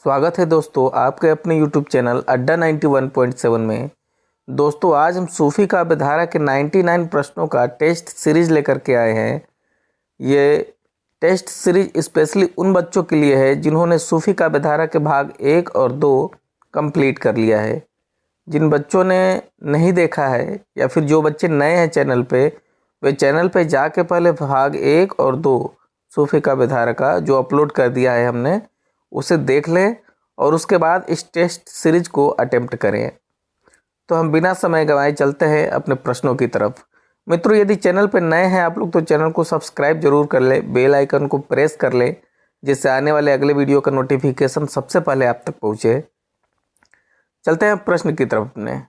स्वागत है दोस्तों आपके अपने YouTube चैनल अड्डा 91.7 में। दोस्तों आज हम सूफी काव्यधारा के 99 प्रश्नों का टेस्ट सीरीज लेकर के आए हैं। ये टेस्ट सीरीज स्पेशली उन बच्चों के लिए है जिन्होंने सूफी काव्यधारा के भाग 1 और 2 कंप्लीट कर लिया है। जिन बच्चों ने नहीं देखा है या फिर जो बच्चे नए हैं चैनल पे, वे चैनल पे जाके पहले भाग 1 और 2 सूफी काव्यधारा का जो अपलोड कर दिया है हमने, उसे देख लें और उसके बाद इस टेस्ट सीरीज को अटेम्प्ट करें। तो हम बिना समय गंवाए चलते हैं अपने प्रश्नों की तरफ। मित्रों, यदि चैनल पर नए हैं आप लोग तो चैनल को सब्सक्राइब जरूर कर ले, बेल आइकन को प्रेस कर ले, जिससे आने वाले अगले वीडियो का नोटिफिकेशन सबसे पहले आप तक पहुँचे। चलते हैं प्रश्न की तरफ। अपने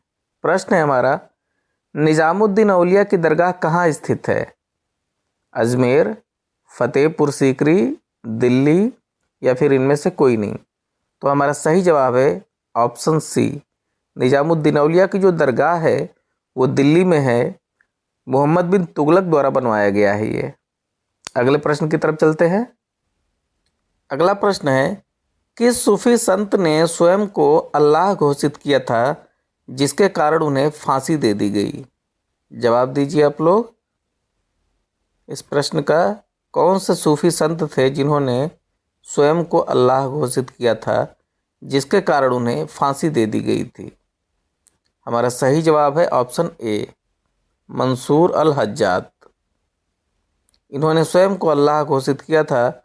प्रश्न है हमारा, निजामुद्दीन औलिया की दरगाह कहाँ स्थित है? अजमेर, फतेहपुर सीकरी, दिल्ली या फिर इनमें से कोई नहीं? तो हमारा सही जवाब है ऑप्शन सी। निजामुद्दीन औलिया की जो दरगाह है वो दिल्ली में है। मोहम्मद बिन तुगलक द्वारा बनवाया गया है ये। अगले प्रश्न की तरफ चलते हैं। अगला प्रश्न है, किस सूफी संत ने स्वयं को अल्लाह घोषित किया था जिसके कारण उन्हें फांसी दे दी गई? जवाब दीजिए आप लोग। इस प्रश्न का कौन से सूफी संत थे जिन्होंने स्वयं को अल्लाह घोषित किया था जिसके कारण उन्हें फांसी दे दी गई थी? हमारा सही जवाब है ऑप्शन ए, मंसूर अल हज्जात। इन्होंने स्वयं को अल्लाह घोषित किया था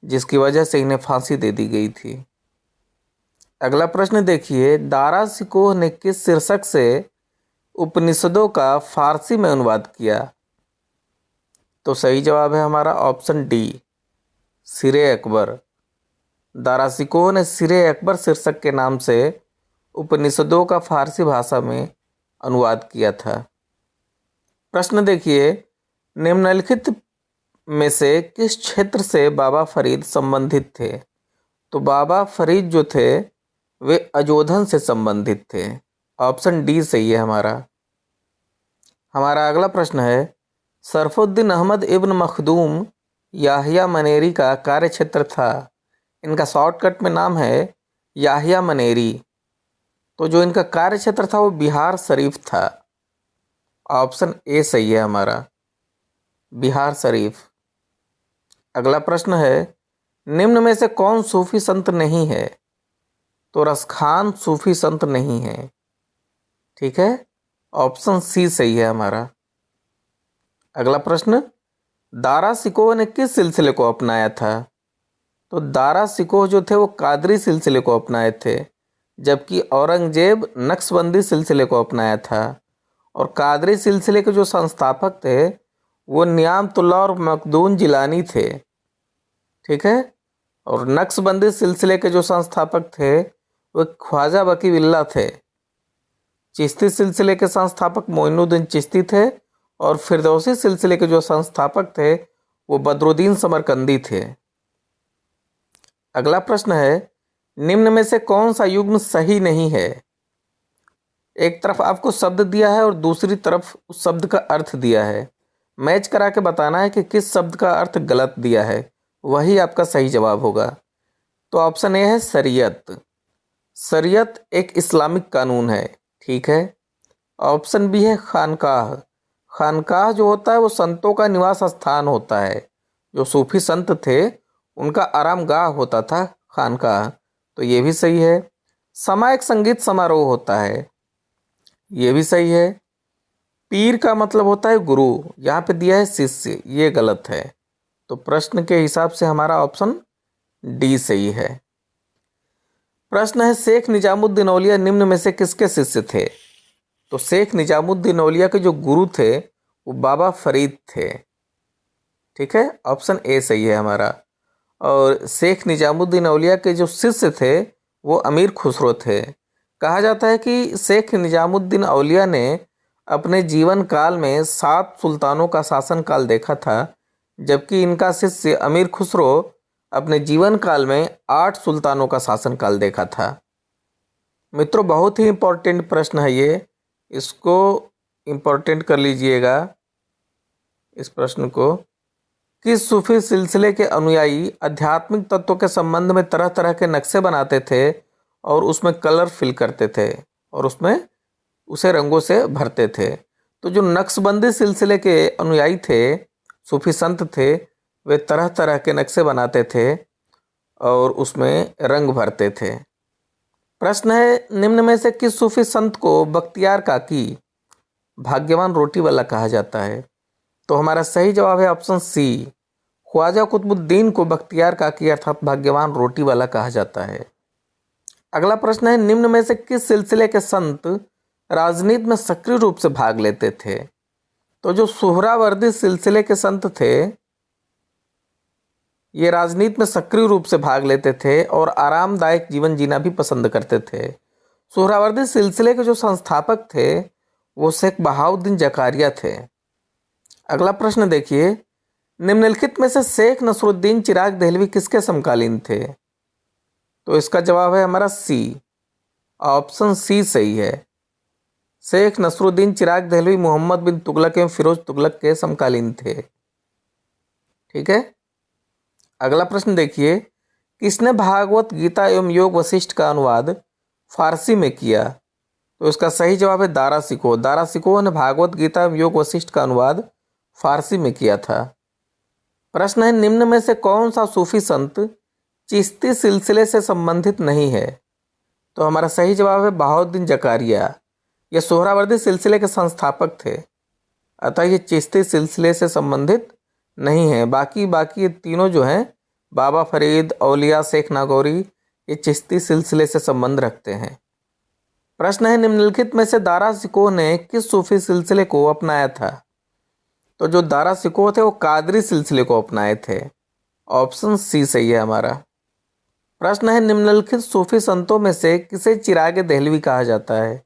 जिसकी वजह से इन्हें फांसी दे दी गई थी। अगला प्रश्न देखिए, दारा सिकोह ने किस शीर्षक से उपनिषदों का फारसी में अनुवाद किया? तो सही जवाब है हमारा ऑप्शन डी, सिरे अकबर। दारा सिकोह ने सिरे अकबर शीर्षक के नाम से उपनिषदों का फारसी भाषा में अनुवाद किया था। प्रश्न देखिए, निम्नलिखित में से किस क्षेत्र से बाबा फरीद संबंधित थे? तो बाबा फरीद जो थे वे अजोधन से संबंधित थे। ऑप्शन डी सही है हमारा। हमारा अगला प्रश्न है, सरफुद्दीन अहमद इब्न मखदूम याहिया मनेरी का कार्य क्षेत्र था। इनका शॉर्टकट में नाम है याहिया मनेरी। तो जो इनका कार्य क्षेत्र था वो बिहार शरीफ था। ऑप्शन ए सही है हमारा, बिहार शरीफ। अगला प्रश्न है, निम्न में से कौन सूफी संत नहीं है? तो रसखान सूफी संत नहीं है। ठीक है, ऑप्शन सी सही है हमारा। अगला प्रश्न, दारा सिकोह ने किस सिलसिले को अपनाया था? तो दारा सिकोह जो थे वो कादरी सिलसिले को अपनाए थे, जबकि औरंगजेब नक्शबंदी सिलसिले को अपनाया था। और कादरी सिलसिले के जो संस्थापक थे वो नियामतुल्ला और मखदूम जिलानी थे। ठीक है, और नक्शबंदी सिलसिले के जो संस्थापक थे वो ख्वाजा बकी बिल्ला थे। चिश्ती सिलसिले के संस्थापक मोइनुद्दीन चिश्ती थे और फिरदौसी सिलसिले के जो संस्थापक थे वो बदरुद्दीन समरकंदी थे। अगला प्रश्न है, निम्न में से कौन सा युग्म सही नहीं है? एक तरफ आपको शब्द दिया है और दूसरी तरफ उस शब्द का अर्थ दिया है। मैच करा के बताना है कि किस शब्द का अर्थ गलत दिया है, वही आपका सही जवाब होगा। तो ऑप्शन ए है शरीयत। शरीयत एक इस्लामिक कानून है। ठीक है। ऑप्शन बी है खानकाह। खानकाह जो होता है वो संतों का निवास स्थान होता है। जो सूफी संत थे उनका आरामगाह होता था खानकाह। तो ये भी सही है। सामायिक संगीत समारोह होता है, ये भी सही है। पीर का मतलब होता है गुरु, यहाँ पे दिया है शिष्य, ये गलत है। तो प्रश्न के हिसाब से हमारा ऑप्शन डी सही है। प्रश्न है, शेख निजामुद्दीन औलिया निम्न में से किसके शिष्य थे? तो शेख निजामुद्दीन औलिया के जो गुरु थे वो बाबा फरीद थे। ठीक है, ऑप्शन ए सही है हमारा। और शेख निजामुद्दीन औलिया के जो शिष्य थे वो अमीर खुसरो थे। कहा जाता है कि शेख निजामुद्दीन औलिया ने अपने जीवन काल में 7 सुल्तानों का शासनकाल देखा था, जबकि इनका शिष्य अमीर खुसरो अपने जीवन काल में 8 सुल्तानों का शासनकाल देखा था। मित्रों, बहुत ही इम्पोर्टेंट प्रश्न है ये, इसको इम्पोर्टेंट कर लीजिएगा इस प्रश्न को। किस सूफी सिलसिले के अनुयायी आध्यात्मिक तत्वों के संबंध में तरह तरह के नक्शे बनाते थे और उसमें कलर फिल करते थे और उसमें उसे रंगों से भरते थे? तो जो नक्शबंदी सिलसिले के अनुयायी थे, सूफी संत थे, वे तरह तरह के नक्शे बनाते थे और उसमें रंग भरते थे। प्रश्न है, निम्न में से किस सूफी संत को बख्तियार काकी, भाग्यवान रोटी वाला कहा जाता है? तो हमारा सही जवाब है ऑप्शन सी, ख्वाजा कुतुबुद्दीन को बख्तियार काकी अर्थात भाग्यवान रोटी वाला कहा जाता है। अगला प्रश्न है, निम्न में से किस सिलसिले के संत राजनीति में सक्रिय रूप से भाग लेते थे? तो जो सुहरावर्दी सिलसिले के संत थे, ये राजनीति में सक्रिय रूप से भाग लेते थे और आरामदायक जीवन जीना भी पसंद करते थे। सुहरावर्दी सिलसिले के जो संस्थापक थे वो शेख बहाउद्दीन जकारिया थे। अगला प्रश्न देखिए, निम्नलिखित में से शेख नसरुद्दीन चिराग देहलवी किसके समकालीन थे? तो इसका जवाब है हमारा सी, ऑप्शन सी सही है। शेख नसरुद्दीन चिराग देहलवी मोहम्मद बिन तुगलक एवं फिरोज तुगलक के समकालीन थे। ठीक है। अगला प्रश्न देखिए, किसने भागवत गीता एवं योग वशिष्ठ का अनुवाद फारसी में किया? तो इसका सही जवाब है दारा शिकोह। दारा शिकोह ने भागवत गीता एवं योग वशिष्ठ का अनुवाद फारसी में किया था। प्रश्न है, निम्न में से कौन सा सूफी संत चिश्ती सिलसिले से संबंधित नहीं है? तो हमारा सही जवाब है बहाउद्दीन जकारिया। ये सोहरावर्दी सिलसिले के संस्थापक थे, अतः ये चिश्ती सिलसिले से संबंधित नहीं है। बाकी ये तीनों जो हैं, बाबा फरीद, औलिया, शेख नागौरी, ये चिश्ती सिलसिले से संबंध रखते हैं। प्रश्न है, निम्नलिखित में से दारा शिकोह ने किस सूफी सिलसिले को अपनाया था? तो जो दारा शिकोह थे वो कादरी सिलसिले को अपनाए थे। ऑप्शन सी सही है हमारा। प्रश्न है, निम्नलिखित सूफी संतों में से किसे चिराग देहलवी कहा जाता है?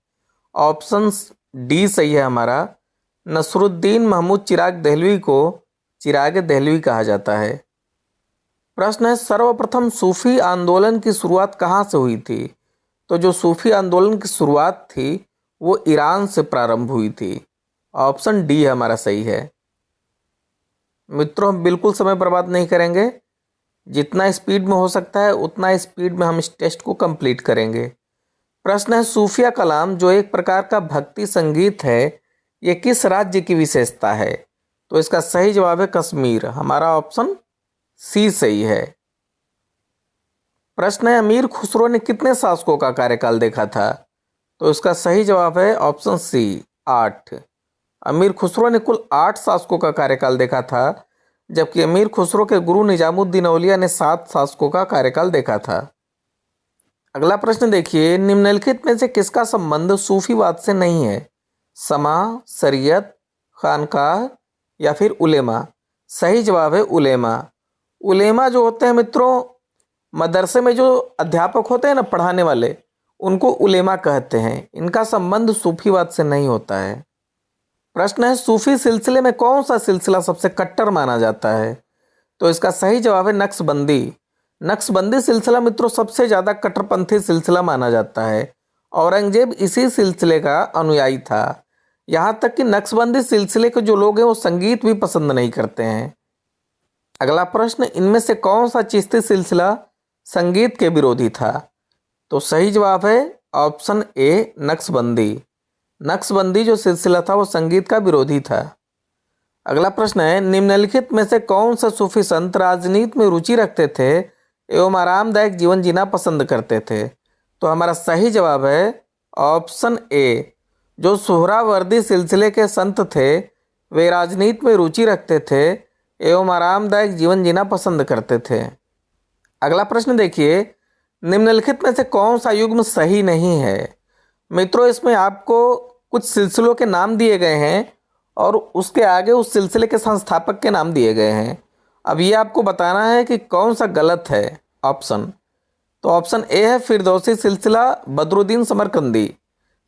ऑप्शन डी सही है हमारा। नसरुद्दीन महमूद चिराग देहलवी को चिराग देहलवी कहा जाता है। प्रश्न है, सर्वप्रथम सूफी आंदोलन की शुरुआत कहाँ से हुई थी? तो जो सूफी आंदोलन की शुरुआत थी वो ईरान से प्रारंभ हुई थी। ऑप्शन डी हमारा सही है। मित्रों, हम बिल्कुल समय बर्बाद नहीं करेंगे, जितना स्पीड में हो सकता है उतना स्पीड में हम इस टेस्ट को कंप्लीट करेंगे। प्रश्न है, सूफिया कलाम जो एक प्रकार का भक्ति संगीत है, ये किस राज्य की विशेषता है? तो इसका सही जवाब है कश्मीर। हमारा ऑप्शन सी सही है। प्रश्न है, अमीर खुसरो ने कितने शासकों का कार्यकाल देखा था? तो इसका सही जवाब है ऑप्शन सी, 8। अमीर खुसरो ने कुल 8 शासकों का कार्यकाल देखा था, जबकि अमीर खुसरो के गुरु निजामुद्दीन औलिया ने 7 शासकों का कार्यकाल देखा था। अगला प्रश्न देखिए, निम्नलिखित में से किसका संबंध सूफीवाद से नहीं है? समा, शरीयत, खानकाह या फिर उलेमा? सही जवाब है उलेमा। उलेमा जो होते हैं मित्रों, मदरसे में जो अध्यापक होते हैं ना, पढ़ाने वाले, उनको उलेमा कहते हैं। इनका संबंध सूफीवाद से नहीं होता है। प्रश्न है, सूफी सिलसिले में कौन सा सिलसिला सबसे कट्टर माना जाता है? तो इसका सही जवाब है नक्शबंदी। नक्शबंदी सिलसिला मित्रों सबसे ज़्यादा कट्टरपंथी सिलसिला माना जाता है। औरंगजेब इसी सिलसिले का अनुयायी था। यहाँ तक कि नक्शबंदी सिलसिले के जो लोग हैं वो संगीत भी पसंद नहीं करते हैं। अगला प्रश्न, इनमें से कौन सा चिश्ती सिलसिला संगीत के विरोधी था? तो सही जवाब है ऑप्शन ए, नक्शबंदी। नक्शबंदी जो सिलसिला था वो संगीत का विरोधी था। अगला प्रश्न है, निम्नलिखित में से कौन सा सूफी संत राजनीति में रुचि रखते थे एवं आरामदायक जीवन जीना पसंद करते थे? तो हमारा सही जवाब है ऑप्शन ए। जो सोहरावर्दी सिलसिले के संत थे वे राजनीति में रुचि रखते थे एवं आरामदायक जीवन जीना पसंद करते थे। अगला प्रश्न देखिए, निम्नलिखित में से कौन सा युग्म सही नहीं है? मित्रों, इसमें आपको कुछ सिलसिलों के नाम दिए गए हैं और उसके आगे उस सिलसिले के संस्थापक के नाम दिए गए हैं। अब ये आपको बताना है कि कौन सा गलत है ऑप्शन। तो ऑप्शन ए है फिरदौसी सिलसिला, बदरुद्दीन समरकंदी।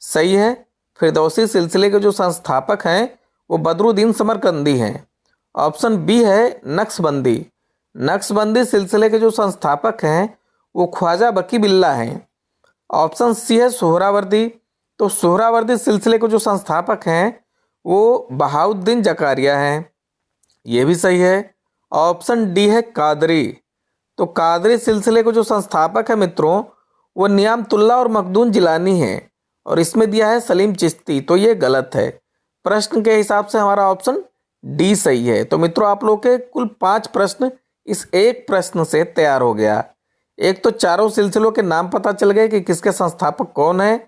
सही है। फिरदौसी सिलसिले के जो संस्थापक हैं वो बदरुद्दीन समरकंदी हैं। ऑप्शन बी है नक्शबंदी। नक्शबंदी सिलसिले के जो संस्थापक हैं वो ख्वाजा बकी बिल्ला हैं। ऑप्शन सी है सोहरावर्दी। तो सोहरावर्दी सिलसिले के जो संस्थापक हैं वो बहाउद्दीन जकारिया हैं, ये भी सही है। ऑप्शन डी है कादरी। तो कादरी सिलसिले को जो संस्थापक है मित्रों वो नियामतुल्लाह और मखदूम जिलानी है, और इसमें दिया है सलीम चिश्ती, तो ये गलत है। प्रश्न के हिसाब से हमारा ऑप्शन डी सही है। तो मित्रों आप लोग के कुल 5 प्रश्न इस एक प्रश्न से तैयार हो गया। एक तो चारों सिलसिलों के नाम पता चल गए कि किसके संस्थापक कौन है।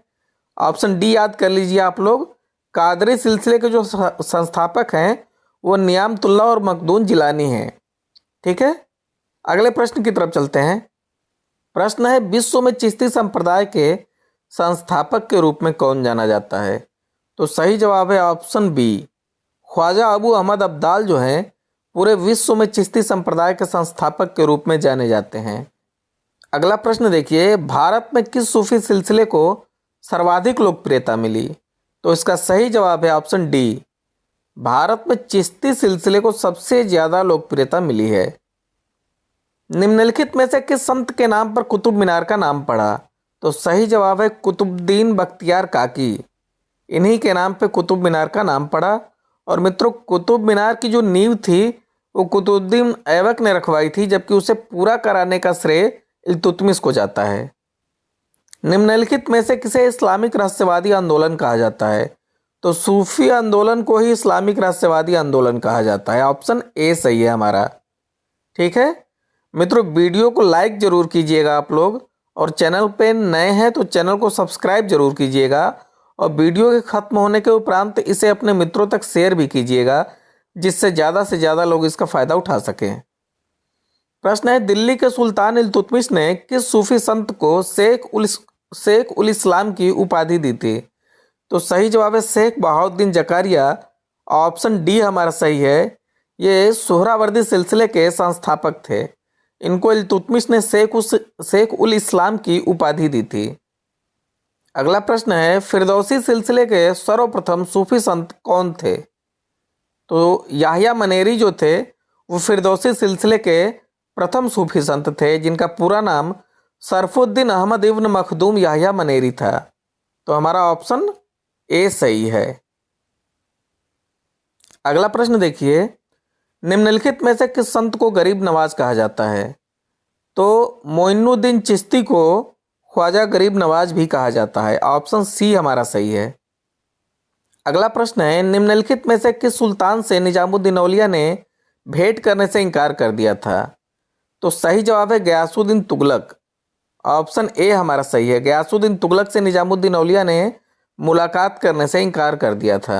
ऑप्शन डी याद कर लीजिए आप लोग, कादरी सिलसिले के जो संस्थापक हैं वो नियामतुल्लाह और मखदूम जिलानी हैं। ठीक है, अगले प्रश्न की तरफ चलते हैं। प्रश्न है, विश्व में चिश्ती संप्रदाय के संस्थापक के रूप में कौन जाना जाता है? तो सही जवाब है ऑप्शन बी, ख्वाजा अबू अहमद अब्दाल जो हैं पूरे विश्व में चिश्ती संप्रदाय के संस्थापक के रूप में जाने जाते हैं। अगला प्रश्न देखिए, भारत में किस सूफी सिलसिले को सर्वाधिक लोकप्रियता मिली? तो इसका सही जवाब है ऑप्शन डी, भारत में चिश्ती सिलसिले को सबसे ज्यादा लोकप्रियता मिली है। निम्नलिखित में से किस संत के नाम पर कुतुब मीनार का नाम पड़ा? तो सही जवाब है कुतुबुद्दीन बख्तियार काकी, इन्हीं के नाम पे कुतुब मीनार का नाम पड़ा। और मित्रों कुतुब मीनार की जो नींव थी वो कुतुबुद्दीन ऐबक ने रखवाई थी, जबकि उसे पूरा कराने का श्रेय इल्तुतमिश को जाता है। निम्नलिखित में से किसे इस्लामिक रहस्यवादी आंदोलन कहा जाता है? तो सूफी आंदोलन को ही इस्लामिक रहस्यवादी आंदोलन कहा जाता है। ऑप्शन ए सही है हमारा। ठीक है मित्रों, वीडियो को लाइक जरूर कीजिएगा आप लोग, और चैनल पे नए हैं तो चैनल को सब्सक्राइब जरूर कीजिएगा, और वीडियो के खत्म होने के उपरांत इसे अपने मित्रों तक शेयर भी कीजिएगा, जिससे ज़्यादा से ज़्यादा लोग इसका फ़ायदा उठा सकें। प्रश्न है, दिल्ली के सुल्तान इल्तुतमिश ने किस सूफी संत को शेख उल इस्लाम की उपाधि दी थी? तो सही जवाब है शेख बहाउद्दीन जकारिया। ऑप्शन डी हमारा सही है। ये सोहरावर्दी सिलसिले के संस्थापक थे। इनको इल्तुतमिश ने शेख उल इस्लाम की उपाधि दी थी। अगला प्रश्न है, फिरदौसी सिलसिले के सर्वप्रथम सूफी संत कौन थे? तो याहिया मनेरी जो थे वो फिरदौसी सिलसिले के प्रथम सूफी संत थे, जिनका पूरा नाम सरफुद्दीन अहमद इब्न मखदूम याहिया मनेरी था। तो हमारा ऑप्शन ए सही है। अगला प्रश्न देखिए, निम्नलिखित में से किस संत को गरीब नवाज कहा जाता है? तो मोइनुद्दीन चिश्ती को ख्वाजा गरीब नवाज भी कहा जाता है। ऑप्शन सी हमारा सही है। अगला प्रश्न है, निम्नलिखित में से किस सुल्तान से निजामुद्दीन औलिया ने भेंट करने से इनकार कर दिया था? तो सही जवाब है गयासुद्दीन तुगलक। ऑप्शन ए हमारा सही है। गयासुद्दीन तुगलक से निजामुद्दीन औलिया ने मुलाकात करने से इनकार कर दिया था।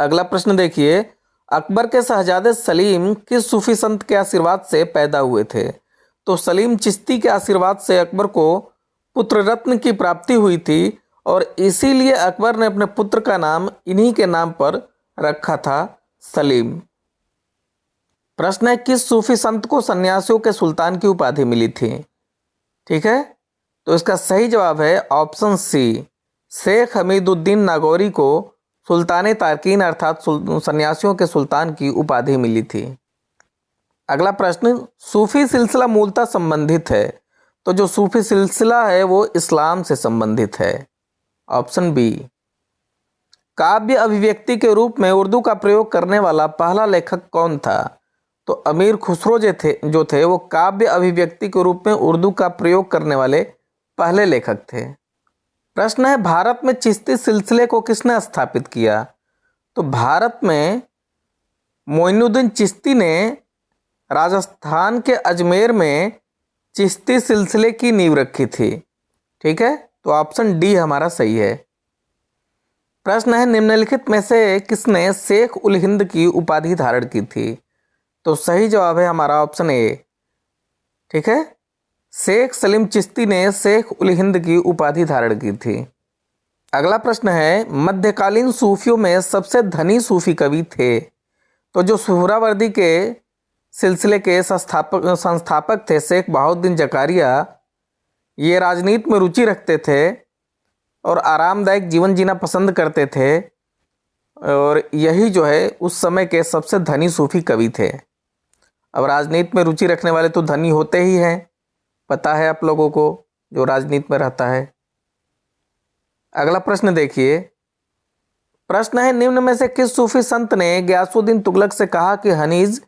अगला प्रश्न देखिए, अकबर के शहजादे सलीम किस सूफी संत के आशीर्वाद से पैदा हुए थे? तो सलीम चिश्ती के आशीर्वाद से अकबर को पुत्र रत्न की प्राप्ति हुई थी, और इसीलिए अकबर ने अपने पुत्र का नाम इन्हीं के नाम पर रखा था, सलीम। प्रश्न है, किस सूफी संत को सन्यासियों के सुल्तान की उपाधि मिली थी? ठीक है, तो इसका सही जवाब है ऑप्शन सी, शेख हमीदुद्दीन नागौरी को सुल्तान तारकीन अर्थात सन्यासियों के सुल्तान की उपाधि मिली थी। अगला प्रश्न, सूफी सिलसिला मूलतः संबंधित है, तो जो सूफी सिलसिला है वो इस्लाम से संबंधित है। Option B. काव्य अभिव्यक्ति के रूप में उर्दू का प्रयोग करने वाला पहला लेखक कौन था? तो अमीर खुसरो जो थे वो काव्य अभिव्यक्ति के रूप में उर्दू का प्रयोग करने वाले पहले लेखक थे। प्रश्न है, भारत में चिश्ती सिलसिले को किसने स्थापित किया? तो भारत में मोइनुद्दीन चिश्ती ने राजस्थान के अजमेर में चिश्ती सिलसिले की नींव रखी थी। ठीक है, तो ऑप्शन डी हमारा सही है। प्रश्न है, निम्नलिखित में से किसने शेख उल हिंद की उपाधि धारण की थी? तो सही जवाब है हमारा ऑप्शन ए। ठीक है, शेख सलीम चिश्ती ने शेख उल हिंद की उपाधि धारण की थी। अगला प्रश्न है, मध्यकालीन सूफियों में सबसे धनी सूफी कवि थे? तो जो सुहरावर्दी के सिलसिले के संस्थापक थे शेख बहाउद्दीन जकारिया, ये राजनीति में रुचि रखते थे और आरामदायक जीवन जीना पसंद करते थे, और यही जो है उस समय के सबसे धनी सूफी कवि थे। अब राजनीति में रुचि रखने वाले तो धनी होते ही हैं, पता है आप लोगों को जो राजनीति में रहता है। अगला प्रश्न देखिए, प्रश्न है, निम्न में से किस सूफी संत ने गयासुद्दीन तुगलक से कहा कि हनीज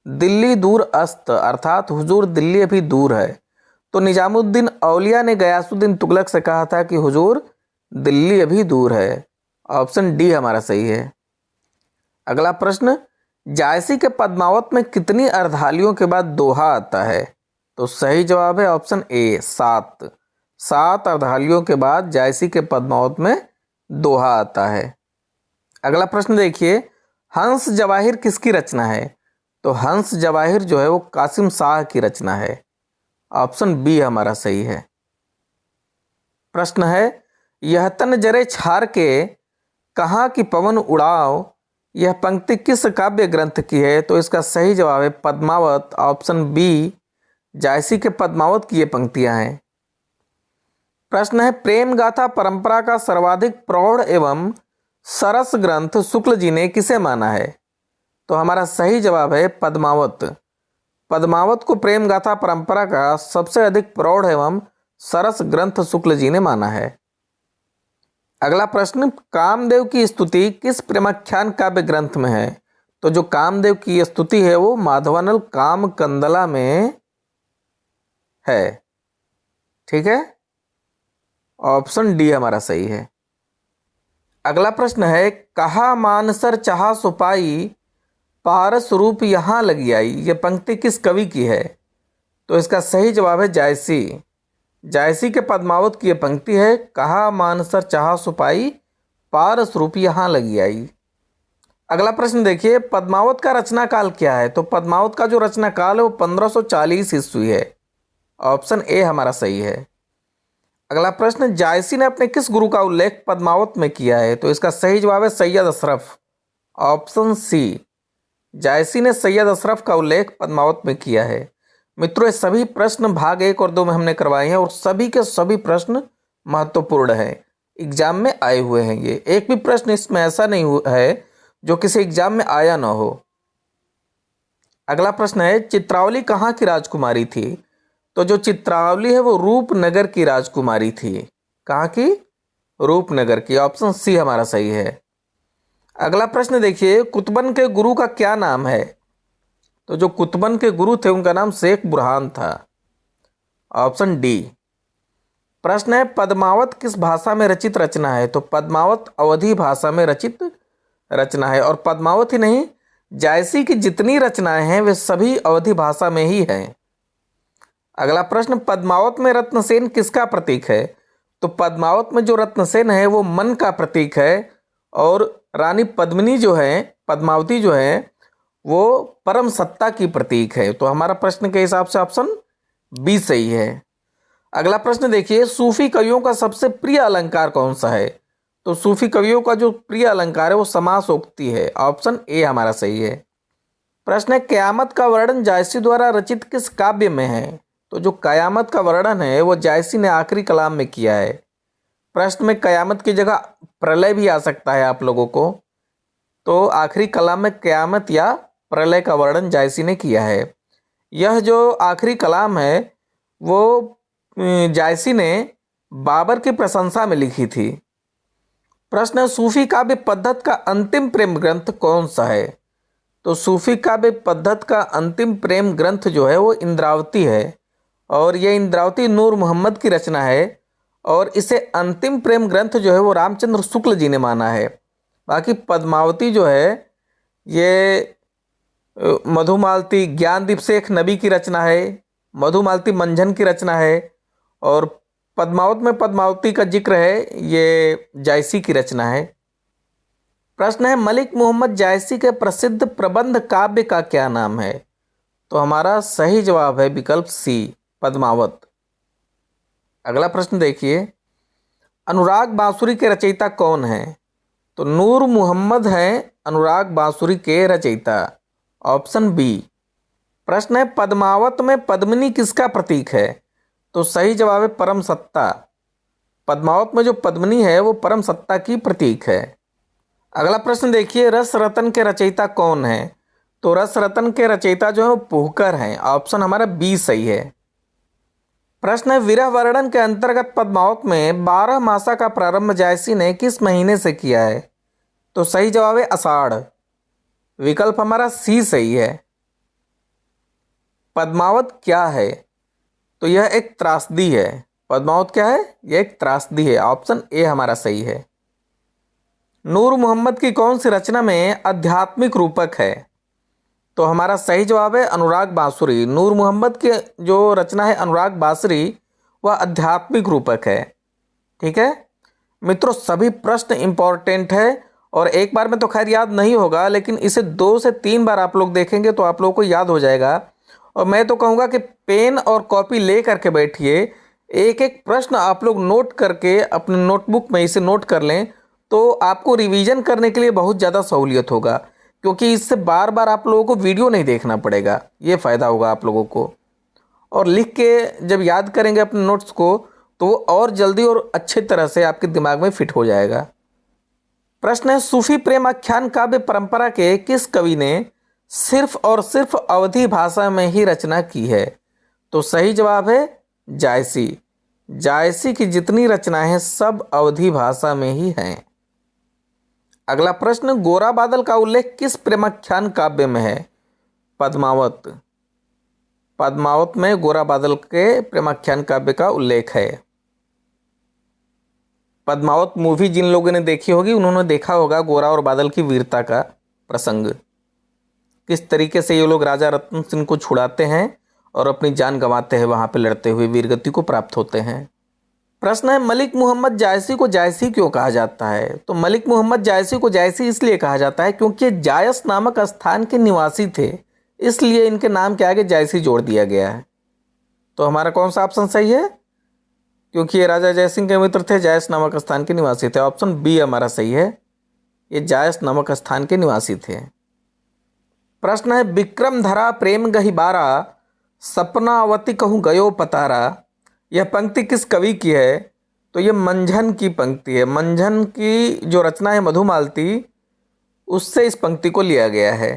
दिल्ली दूर अस्त अर्थात हुजूर दिल्ली अभी दूर है। तो निजामुद्दीन औलिया ने गयासुद्दीन तुगलक से कहा था कि हुजूर दिल्ली अभी दूर है। ऑप्शन डी हमारा सही है। अगला प्रश्न, जायसी के पद्मावत में कितनी अर्धालियों के बाद दोहा आता है? तो सही जवाब है ऑप्शन ए 7। 7 अर्धालियों के बाद जायसी के पद्मावत में दोहा आता है। अगला प्रश्न देखिए, हंस जवाहिर किसकी रचना है? तो हंस जवाहिर जो है वो कासिम शाह की रचना है। ऑप्शन बी हमारा सही है। प्रश्न है, यह तन जरे छार के कहाँ की पवन उड़ाओ, यह पंक्ति किस काव्य ग्रंथ की है? तो इसका सही जवाब है पद्मावत। ऑप्शन बी जायसी के पद्मावत की ये पंक्तियां हैं। प्रश्न है, प्रेम गाथा परंपरा का सर्वाधिक प्रौढ़ एवं सरस ग्रंथ शुक्ल जी ने किसे माना है? तो हमारा सही जवाब है पद्मावत। पद्मावत को प्रेम गाथा परंपरा का सबसे अधिक प्रौढ़ एवं सरस ग्रंथ शुक्ल जी ने माना है। अगला प्रश्न, कामदेव की स्तुति किस प्रेमाख्यान काव्य ग्रंथ में है? तो जो कामदेव की स्तुति है वो माधवानल काम कंदला में है। ठीक है, ऑप्शन डी हमारा सही है। अगला प्रश्न है, कहा मानसर चाहा सुपाई पारस रूप यहां लगी आई, यह पंक्ति किस कवि की है? तो इसका सही जवाब है जायसी। जायसी के पद्मावत की यह पंक्ति है, कहा मानसर चाहा सुपाई पारस रूप यहां लगी आई। अगला प्रश्न देखिए, पद्मावत का रचना काल क्या है? तो पद्मावत का जो रचना काल है वो 1540 ईस्वी है। ऑप्शन ए हमारा सही है। अगला प्रश्न, जायसी ने अपने किस गुरु का उल्लेख पद्मावत में किया है? तो इसका सही जवाब है सैयद अशरफ। ऑप्शन सी, जायसी ने सैयद अशरफ का उल्लेख पद्मावत में किया है। मित्रों, ये सभी प्रश्न भाग 1 और 2 में हमने करवाए हैं और सभी के सभी प्रश्न महत्वपूर्ण हैं, एग्जाम में आए हुए हैं। ये एक भी प्रश्न इसमें ऐसा नहीं हुआ है जो किसी एग्जाम में आया ना हो। अगला प्रश्न है, चित्रावली कहाँ की राजकुमारी थी? तो जो चित्रावली है वो रूपनगर की राजकुमारी थी। कहाँ की? रूपनगर की। ऑप्शन सी हमारा सही है। अगला प्रश्न देखिए, कुतुबन के गुरु का क्या नाम है? तो जो कुतुबन के गुरु थे उनका नाम शेख बुरहान था। Option D. प्रश्न है, पद्मावत किस भाषा में रचित रचना है? तो पद्मावत अवधी भाषा में रचित रचना है और पद्मावत ही नहीं, जायसी की जितनी रचनाएं हैं वे सभी अवधी भाषा में ही हैं। अगला प्रश्न, पद्मावत में रत्नसेन किसका प्रतीक है? तो पद्मावत में जो रत्नसेन है वो मन का प्रतीक है और रानी पद्मिनी जो है, पद्मावती जो है, वो परम सत्ता की प्रतीक है। तो हमारा प्रश्न के हिसाब से ऑप्शन बी सही है। अगला प्रश्न देखिए, सूफी कवियों का सबसे प्रिय अलंकार कौन सा है? तो सूफी कवियों का जो प्रिय अलंकार है वो समासोक्ति है। ऑप्शन ए हमारा सही है। प्रश्न है, कयामत का वर्णन जायसी द्वारा रचित किस काव्य में है? तो जो कयामत का वर्णन है वो जायसी ने आखिरी कलाम में किया है। प्रश्न में कयामत की जगह प्रलय भी आ सकता है आप लोगों को, तो आखिरी कलाम में कयामत या प्रलय का वर्णन जायसी ने किया है। यह जो आखिरी कलाम है वो जायसी ने बाबर की प्रशंसा में लिखी थी। प्रश्न है, सूफी काव्य पद्धत का अंतिम प्रेम ग्रंथ कौन सा है? तो सूफी काव्य पद्धत का अंतिम प्रेम ग्रंथ जो है वो इंद्रावती है और ये इंद्रावती नूर मोहम्मद की रचना है और इसे अंतिम प्रेम ग्रंथ जो है वो रामचंद्र शुक्ल जी ने माना है। बाकी पद्मावती जो है ये मधुमालती ज्ञानदीप शेख नबी की रचना है, मधुमालती मंझन की रचना है और पद्मावत में पद्मावती का जिक्र है ये जायसी की रचना है। प्रश्न है, मलिक मोहम्मद जायसी के प्रसिद्ध प्रबंध काव्य का क्या नाम है? तो हमारा सही जवाब है विकल्प सी, पद्मावत। अगला प्रश्न देखिए, अनुराग बांसुरी के रचयिता कौन है? तो नूर मोहम्मद हैं अनुराग बांसुरी के रचयिता। Option B. प्रश्न है, पद्मावत में पद्मिनी किसका प्रतीक है? तो सही जवाब है परम सत्ता। पद्मावत में जो पद्मिनी है वो परम सत्ता की प्रतीक है। अगला प्रश्न देखिए, रस रतन के रचयिता कौन है? तो रस रतन के रचयिता जो है वो पुहकर हैं। ऑप्शन हमारा बी सही है। प्रश्न है, विरह वर्णन के अंतर्गत पद्मावत में 12 मासा का प्रारंभ जायसी ने किस महीने से किया है? तो सही जवाब है आषाढ़। विकल्प हमारा सी सही है। पद्मावत क्या है? तो यह एक त्रासदी है। पद्मावत क्या है? यह एक त्रासदी है। ऑप्शन ए हमारा सही है। नूर मोहम्मद की कौन सी रचना में आध्यात्मिक रूपक है? तो हमारा सही जवाब है अनुराग बांसुरी। नूर मोहम्मद की जो रचना है अनुराग बांसुरी, वह आध्यात्मिक रूपक है। ठीक है मित्रों, सभी प्रश्न इंपॉर्टेंट है और एक बार में तो खैर याद नहीं होगा, लेकिन इसे 2 से 3 बार आप लोग देखेंगे तो आप लोगों को याद हो जाएगा। और मैं तो कहूँगा कि पेन और कॉपी ले करके बैठिए, एक एक प्रश्न आप लोग नोट करके अपने नोटबुक में इसे नोट कर लें, तो आपको रिवीजन करने के लिए बहुत ज़्यादा सहूलियत होगा, क्योंकि इससे बार बार आप लोगों को वीडियो नहीं देखना पड़ेगा। ये फ़ायदा होगा आप लोगों को। और लिख के जब याद करेंगे अपने नोट्स को, तो वो और जल्दी और अच्छे तरह से आपके दिमाग में फिट हो जाएगा। प्रश्न है, सूफी प्रेम आख्यान काव्य परंपरा के किस कवि ने सिर्फ और सिर्फ अवधी भाषा में ही रचना की है? तो सही जवाब है जायसी। जायसी की जितनी रचनाएं हैं सब अवधी भाषा में ही हैं। अगला प्रश्न, गोरा बादल का उल्लेख किस प्रेमाख्यान काव्य में है? पद्मावत। पद्मावत में गोरा बादल के प्रेमाख्यान काव्य का उल्लेख है। पद्मावत मूवी जिन लोगों ने देखी होगी उन्होंने देखा होगा गोरा और बादल की वीरता का प्रसंग, किस तरीके से ये लोग राजा रतन सिंह को छुड़ाते हैं और अपनी जान गंवाते हैं, वहां पे लड़ते हुए वीरगति को प्राप्त होते हैं। प्रश्न है, मलिक मोहम्मद जायसी को जायसी क्यों कहा जाता है? तो मलिक मोहम्मद जायसी को जायसी इसलिए कहा जाता है क्योंकि ये जायस नामक स्थान के निवासी थे, इसलिए इनके नाम के आगे जायसी जोड़ दिया गया है। तो हमारा कौन सा ऑप्शन सही है? क्योंकि ये राजा जयसिंह के मित्र थे, जायस नामक स्थान के निवासी थे। ऑप्शन बी हमारा सही है, ये जायस नामक स्थान के निवासी थे। प्रश्न है, विक्रम धरा प्रेम गहिबारा सपनावती कहूँ गयो पतारा, यह पंक्ति किस कवि की है? तो यह मंझन की पंक्ति है। मंझन की जो रचना है मधुमालती, उससे इस पंक्ति को लिया गया है।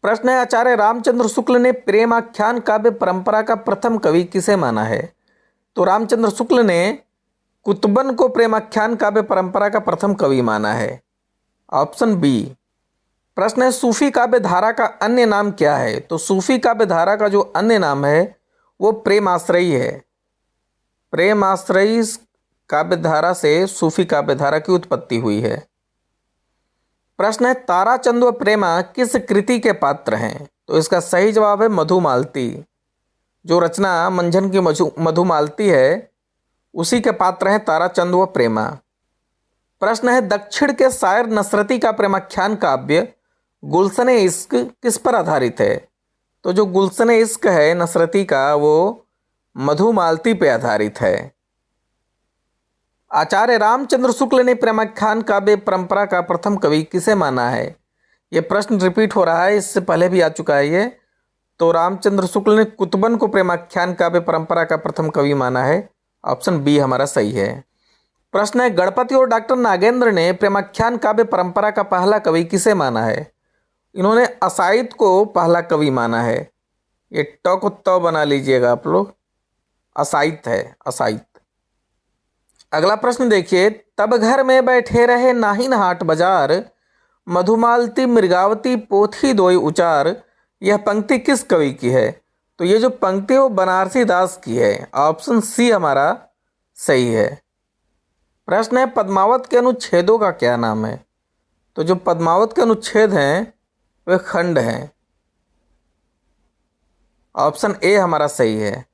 प्रश्न है, आचार्य रामचंद्र शुक्ल ने प्रेमाख्यान काव्य परंपरा का प्रथम कवि किसे माना है? तो रामचंद्र शुक्ल ने कुतुबन को प्रेमाख्यान काव्य परंपरा का प्रथम कवि माना है। Option B. प्रश्न है, सूफी काव्य धारा का अन्य नाम क्या है? तो सूफी काव्य धारा का जो अन्य नाम है वो प्रेमाश्रयी है। प्रेमाश्रयी काव्य धारा से सूफी काव्य धारा की उत्पत्ति हुई है। प्रश्न है, ताराचंद व प्रेमा किस कृति के पात्र हैं? तो इसका सही जवाब है मधुमालती। जो रचना मंझन की मधुमालती है, उसी के पात्र हैं ताराचंद व प्रेमा। प्रश्न है, दक्षिण के शायर नसरती का प्रेमाख्यान काव्य गुलशन इश्क किस पर आधारित है? तो जो गुलशन इश्क है नसरती का, वो मधुमालती पे आधारित है। आचार्य रामचंद्र शुक्ल ने प्रेमाख्यान काव्य परंपरा का प्रथम कवि किसे माना है? यह प्रश्न रिपीट हो रहा है, इससे पहले भी आ चुका है ये। तो रामचंद्र शुक्ल ने कुतुबन को प्रेमाख्यान काव्य परंपरा का प्रथम कवि माना है। ऑप्शन बी हमारा सही है। प्रश्न है, गणपति और डॉक्टर नागेंद्र ने प्रेमाख्यान काव्य परंपरा का पहला कवि किसे माना है? इन्होंने असाइद को पहला कवि माना है। ये ट को त बना लीजिएगा आप लोग, असाइद है, असाइद। अगला प्रश्न देखिए, तब घर में बैठे रहे नाहिन हाट बाजार, मधुमालती मृगावती पोथी दोई उचार, यह पंक्ति किस कवि की है? तो ये जो पंक्ति है वो बनारसी दास की है। ऑप्शन सी हमारा सही है। प्रश्न है, पद्मावत के अनुच्छेदों का क्या नाम है? तो जो पद्मावत के अनुच्छेद हैं वे खंड हैं। ऑप्शन ए हमारा सही है।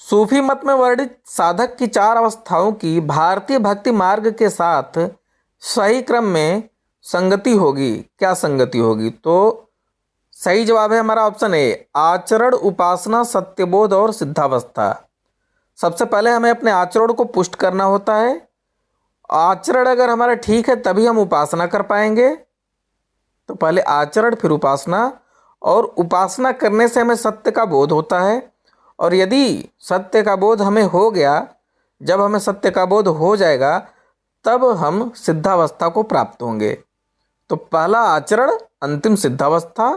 सूफी मत में वर्णित साधक की 4 अवस्थाओं की भारतीय भक्ति मार्ग के साथ सही क्रम में संगति होगी, क्या संगति होगी? तो सही जवाब है हमारा ऑप्शन ए, आचरण, उपासना, सत्यबोध और सिद्धावस्था। सबसे पहले हमें अपने आचरण को पुष्ट करना होता है। आचरण अगर हमारा ठीक है तभी हम उपासना कर पाएंगे। तो पहले आचरण फिर उपासना, और उपासना करने से हमें सत्य का बोध होता है। और यदि सत्य का बोध हमें हो गया, जब हमें सत्य का बोध हो जाएगा तब हम सिद्धावस्था को प्राप्त होंगे। तो पहला आचरण, अंतिम सिद्धावस्था,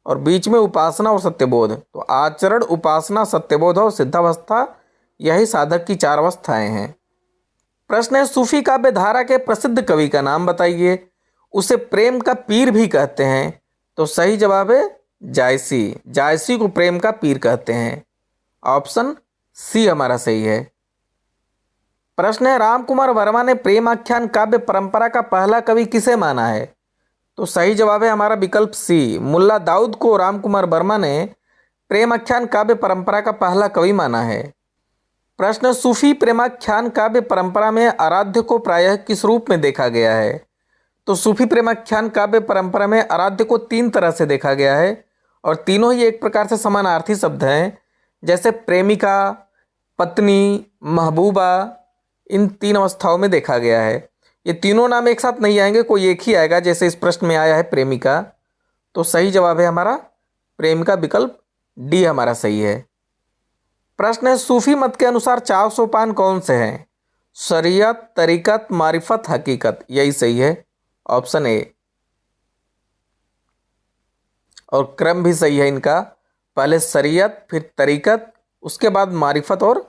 और बीच में उपासना और सत्यबोध। तो आचरण, उपासना, सत्यबोध और सिद्धावस्था, यही साधक की 4 अवस्थाएं हैं। प्रश्न है, सूफी काव्य धारा के प्रसिद्ध कवि का नाम बताइए। उसे प्रेम का पीर भी कहते हैं। तो सही जवाब है जायसी। जायसी को प्रेम का पीर कहते हैं। ऑप्शन सी हमारा सही है। प्रश्न है, राम कुमार वर्मा ने प्रेम आख्यान काव्य परंपरा का पहला कवि किसे माना है? तो सही जवाब है हमारा विकल्प सी, मुल्ला दाऊद को राम कुमार वर्मा ने प्रेम आख्यान काव्य परंपरा का पहला कवि माना है। प्रश्न, सूफी प्रेमाख्यान काव्य परंपरा में आराध्य को प्रायः किस रूप में देखा गया है? तो सूफी प्रेमाख्यान काव्य परंपरा में आराध्य को 3 तरह से देखा गया है और तीनों ही एक प्रकार से समानार्थी शब्द हैं, जैसे प्रेमिका, पत्नी, महबूबा, इन 3 अवस्थाओं में देखा गया है। ये तीनों नाम एक साथ नहीं आएंगे, कोई एक ही आएगा, जैसे इस प्रश्न में आया है प्रेमिका। तो सही जवाब है हमारा प्रेमिका, विकल्प डी हमारा सही है। प्रश्न है, सूफी मत के अनुसार 4 सोपान कौन से हैं? शरीयत, तरीकत, मारिफत, हकीकत। यही सही है, ऑप्शन ए। और क्रम भी सही है इनका, पहले शरीयत, फिर तरीकत, उसके बाद मारिफत और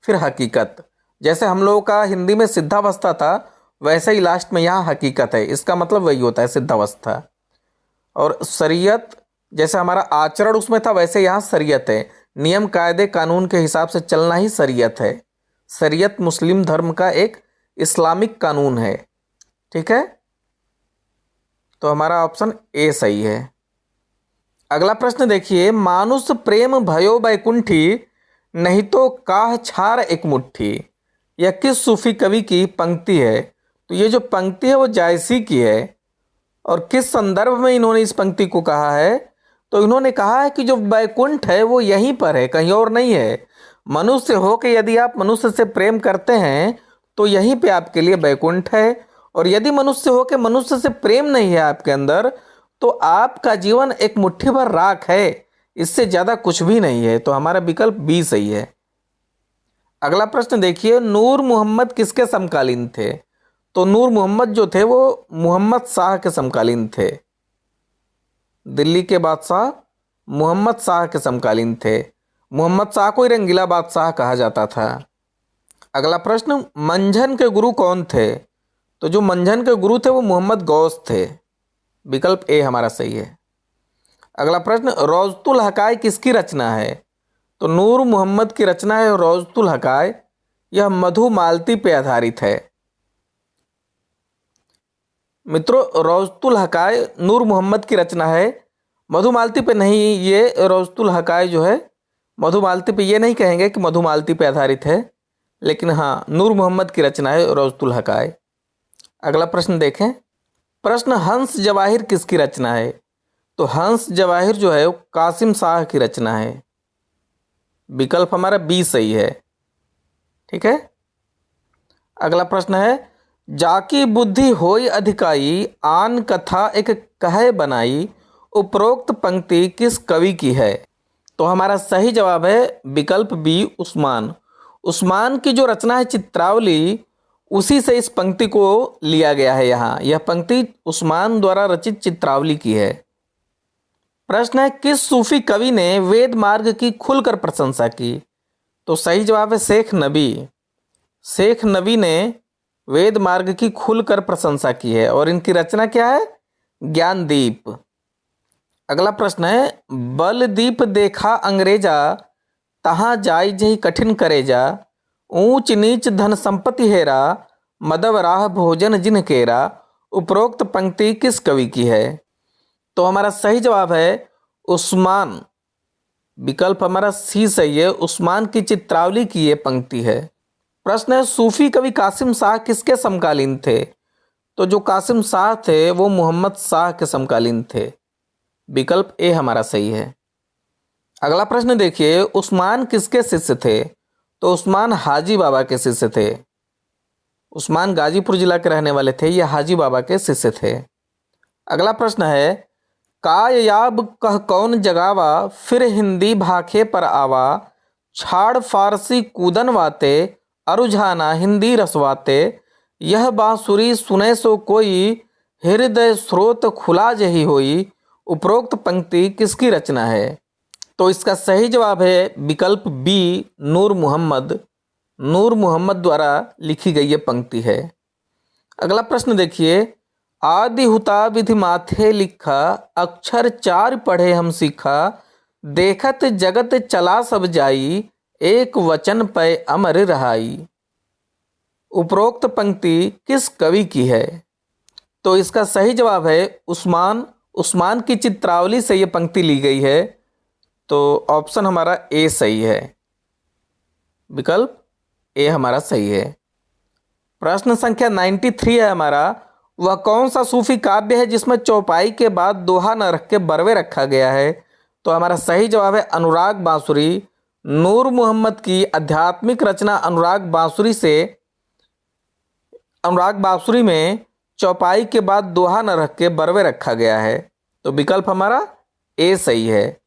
फिर हकीकत। जैसे हम लोगों का हिंदी में सिद्धावस्था था, वैसे ही लास्ट में यहाँ हकीकत है, इसका मतलब वही होता है सिद्धावस्था। और शरीयत जैसे हमारा आचरण उसमें था, वैसे यहाँ शरीयत है, नियम कायदे कानून के हिसाब से चलना ही शरीयत है। शरीयत मुस्लिम धर्म का एक इस्लामिक कानून है। ठीक है, तो हमारा ऑप्शन ए सही है। अगला प्रश्न देखिए, मानुष प्रेम भयो बैकुंठी, नहीं तो काह छार एक मुट्ठी, यह किस सूफी कवि की पंक्ति है? तो ये जो पंक्ति है वो जायसी की है। और किस संदर्भ में इन्होंने इस पंक्ति को कहा है? तो इन्होंने कहा है कि जो बैकुंठ है वो यहीं पर है, कहीं और नहीं है। मनुष्य हो के यदि आप मनुष्य से प्रेम करते हैं तो यहीं पे आपके लिए बैकुंठ है, और यदि मनुष्य हो के मनुष्य से प्रेम नहीं है आपके अंदर, तो आपका जीवन एक मुट्ठी भर राख है, इससे ज़्यादा कुछ भी नहीं है। तो हमारा विकल्प बी सही है। अगला प्रश्न देखिए, नूर मोहम्मद किसके समकालीन थे? तो नूर मोहम्मद जो थे वो मोहम्मद शाह के समकालीन थे। दिल्ली के बादशाह मोहम्मद शाह के समकालीन थे। मोहम्मद शाह को ही रंगीला बादशाह कहा जाता था। अगला प्रश्न, मंझन के गुरु कौन थे? तो जो मंझन के गुरु थे वो मोहम्मद गौस थे। विकल्प ए हमारा सही है। अगला प्रश्न, रौजतुल हकाय किसकी रचना है? तो नूर मोहम्मद की रचना है रौजतुल हकाय, यह मधु मालती पे आधारित है। मित्रों, रौजतुल हकाय नूर मोहम्मद की रचना है, मधुमालती पे नहीं। ये रौजतुल हकाय जो है मधुमालती पे, ये नहीं कहेंगे कि मधुमालती पे आधारित है, लेकिन हाँ नूर मोहम्मद की रचना है रौजतुल हकाय। अगला प्रश्न देखें, प्रश्न, हंस जवाहिर किसकी रचना है? तो हंस जवाहिर जो है वो कासिम शाह की रचना है। विकल्प हमारा बी सही है। ठीक है, अगला प्रश्न है, जाकी बुद्धि होई अधिकाई, आन कथा एक कहे बनाई, उपरोक्त पंक्ति किस कवि की है? तो हमारा सही जवाब है विकल्प बी, उस्मान। उस्मान की जो रचना है चित्रावली, उसी से इस पंक्ति को लिया गया है। यहाँ यह पंक्ति उस्मान द्वारा रचित चित्रावली की है। प्रश्न है, किस सूफी कवि ने वेद मार्ग की खुलकर प्रशंसा की? तो सही जवाब है शेख नबी। शेख नबी ने वेद मार्ग की खुलकर प्रशंसा की है, और इनकी रचना क्या है? ज्ञानदीप। अगला प्रश्न है, बलदीप देखा अंग्रेजा, तहाँ जाई जही कठिन करेजा, ऊंच नीच धन संपत्ति हेरा, मदव राह भोजन जिन केरा, उपरोक्त पंक्ति किस कवि की है? तो हमारा सही जवाब है उस्मान। विकल्प हमारा सी सही है, उस्मान की चित्रावली की ये पंक्ति है। प्रश्न है, सूफी कवि कासिम शाह किसके समकालीन थे? तो जो कासिम शाह थे वो मोहम्मद शाह के समकालीन थे। विकल्प ए हमारा सही है। अगला प्रश्न देखिए, उस्मान किसके शिष्य थे? तो उस्मान हाजी बाबा के शिष्य थे। उस्मान गाजीपुर जिला के रहने वाले थे, ये हाजी बाबा के शिष्य थे। अगला प्रश्न है, काययाब कह कौन जगावा, फिर हिंदी भाखे पर आवा, छाड़ फारसी कूदन वाते, अरुझाना हिंदी रसवाते, यह बांसुरी सुने सो कोई, हृदय स्रोत खुला जही होई, उपरोक्त पंक्ति किसकी रचना है? तो इसका सही जवाब है विकल्प बी, नूर मोहम्मद। नूर मोहम्मद द्वारा लिखी गई ये पंक्ति है। अगला प्रश्न देखिए, आदि हुता विधि माथे लिखा, अक्षर चार पढ़े हम सीखा, देखत जगत चला सब जाई, एक वचन पे अमर रहाई। उपरोक्त पंक्ति किस कवि की है? तो इसका सही जवाब है उस्मान। उस्मान की चित्रावली से यह पंक्ति ली गई है, तो ऑप्शन हमारा ए सही है, विकल्प ए हमारा सही है। प्रश्न संख्या 93 है हमारा, वह कौन सा सूफी काव्य है जिसमें चौपाई के बाद दोहा न रख के बरवे रखा गया है? तो हमारा सही जवाब है अनुराग बांसुरी। नूर मोहम्मद की आध्यात्मिक रचना अनुराग बांसुरी में चौपाई के बाद दोहा न रख के बरवे रखा गया है, तो विकल्प हमारा ए सही है।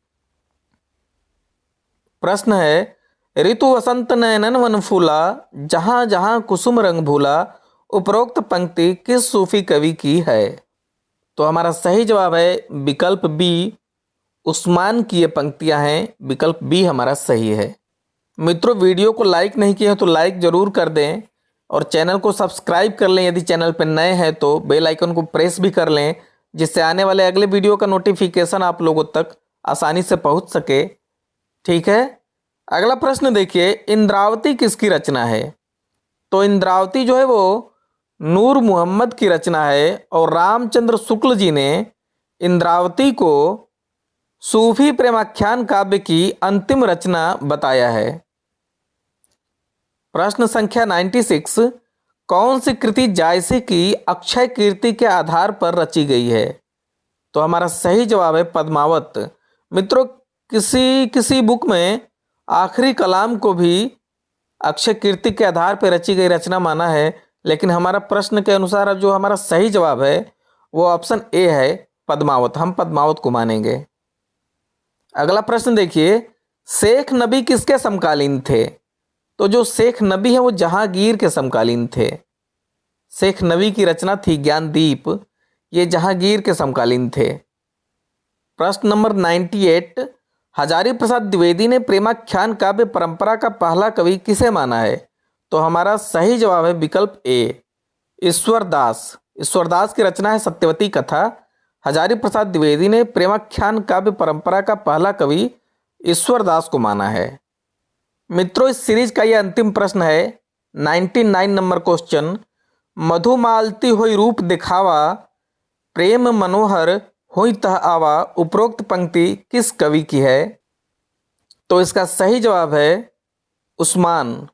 प्रश्न है, ऋतु वसंत नयनन वन फूला, जहां जहां कुसुम रंग भूला, उपरोक्त पंक्ति किस सूफी कवि की है? तो हमारा सही जवाब है विकल्प बी, उस्मान की ये पंक्तियां हैं, विकल्प बी हमारा सही है। मित्रों, वीडियो को लाइक नहीं किया तो लाइक जरूर कर दें और चैनल को सब्सक्राइब कर लें। यदि चैनल पर नए हैं तो बेल आइकन को प्रेस भी कर लें, जिससे आने वाले अगले वीडियो का नोटिफिकेशन आप लोगों तक आसानी से पहुंच सके। ठीक है, अगला प्रश्न देखिए, इंद्रावती किसकी रचना है? तो इंद्रावती जो है वो नूर मोहम्मद की रचना है और रामचंद्र शुक्ल जी ने इंद्रावती को सूफी प्रेमाख्यान काव्य की अंतिम रचना बताया है। प्रश्न संख्या 96, कौन सी कृति जायसी की अक्षय कीर्ति के आधार पर रची गई है? तो हमारा सही जवाब है पद्मावत। मित्रों, किसी बुक में आखिरी कलाम को भी अक्षय कीर्ति के आधार पर रची गई रचना माना है, लेकिन हमारा प्रश्न के अनुसार जो हमारा सही जवाब है वो ऑप्शन ए है, पद्मावत। हम पद्मावत को मानेंगे। अगला प्रश्न देखिए, शेख नबी किसके समकालीन थे? तो जो शेख नबी है वो जहांगीर के समकालीन थे। शेख नबी की रचना थी ज्ञानदीप, ये जहांगीर के समकालीन थे। प्रश्न नंबर 98, हजारी प्रसाद द्विवेदी ने प्रेमाख्यान काव्य परंपरा का पहला कवि किसे माना है? तो हमारा सही जवाब है विकल्प ए, ईश्वरदास। ईश्वरदास की रचना है सत्यवती कथा। हजारी प्रसाद द्विवेदी ने प्रेमाख्यान काव्य परंपरा का पहला कवि ईश्वरदास को माना है। मित्रों, इस सीरीज का यह अंतिम प्रश्न है, 99 नंबर क्वेश्चन। मधुमालती होई रूप दिखावा, प्रेम मनोहर होई तह आवा, उपरोक्त पंक्ति किस कवि की है? तो इसका सही जवाब है उस्मान।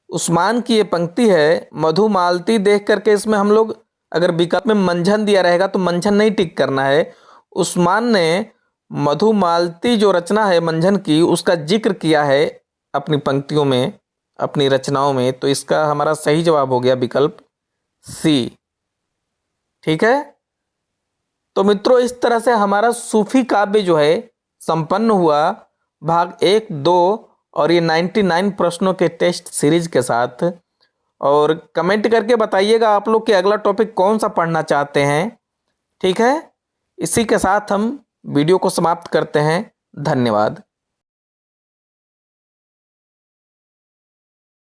उस्मान की ये पंक्ति है। मधुमालती देख करके इसमें हम लोग अगर विकल्प में मंझन दिया रहेगा तो मंझन नहीं टिक करना है। उस्मान ने मधुमालती जो रचना है मंझन की, उसका जिक्र किया है अपनी पंक्तियों में, अपनी रचनाओं में, तो इसका हमारा सही जवाब हो गया विकल्प सी। ठीक है, तो मित्रों, इस तरह से हमारा सूफी काव्य जो है संपन्न हुआ, भाग 1, 2 और ये 99 प्रश्नों के टेस्ट सीरीज के साथ। और कमेंट करके बताइएगा आप लोग कि अगला टॉपिक कौन सा पढ़ना चाहते हैं। ठीक है, इसी के साथ हम वीडियो को समाप्त करते हैं। धन्यवाद।